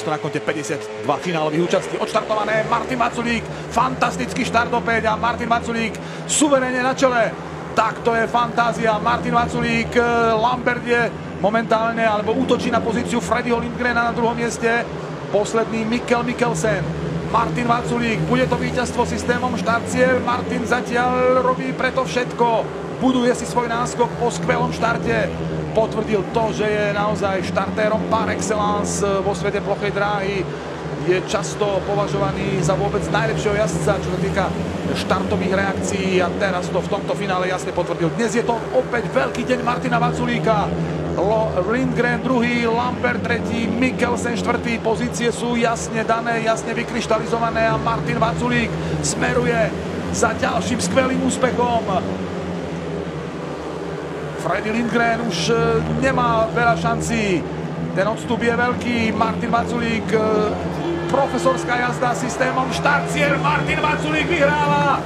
miesto na konte 52 finálových účastí. Odštartované Martin Vaculík, fantastický štart opäť a Martin Vaculík suverénne na čele. Tak to je fantázia. Martin Vaculík, Lambert je momentálne, alebo útočí na pozíciu Freddyho Lindgrena na druhom mieste. Posledný Mikkel Mikkelsen. Martin Vaculík, bude to víťazstvo systémom štart-cieľ. Martin zatiaľ robí preto všetko. Buduje si svoj náskok po skvelom štarte. Potvrdil to, že je naozaj štartérom par excellence vo svete plochej dráhy. Je často považovaný za vôbec najlepšieho jazdca, čo sa týka štartových reakcií a teraz to v tomto finále jasne potvrdil. Dnes je to opäť veľký deň Martina Vaculíka. Lindgren druhý, Lambert tretí, Mikkelsen štvrtý. Pozície sú jasne dané, jasne vykryštalizované a Martin Vaculík smeruje za ďalším skvelým úspechom. Freddy Lindgren už nemá veľa šancí. Ten odstup je veľký. Martin Vaculík, profesorská jazda systémom štart-cieľ. Martin Vaculík vyhráva.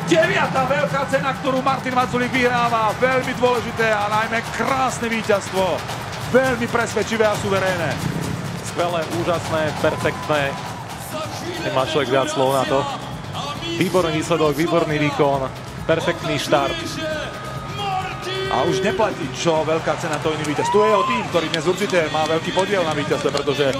9. veľká cena, ktorú Martin Vaculík vyhráva. Veľmi dôležité a najmä krásne víťazstvo. Veľmi presvedčivé a suverénne. Skvelé, úžasné, perfektné. Nemá človek viac slov na to. Výborný výsledok, výborný výkon, perfektný štart. A už neplatí, čo veľká cena, to iný víťaz. Tu je jeho tým, ktorý dnes určite má veľký podiel na víťazstve, pretože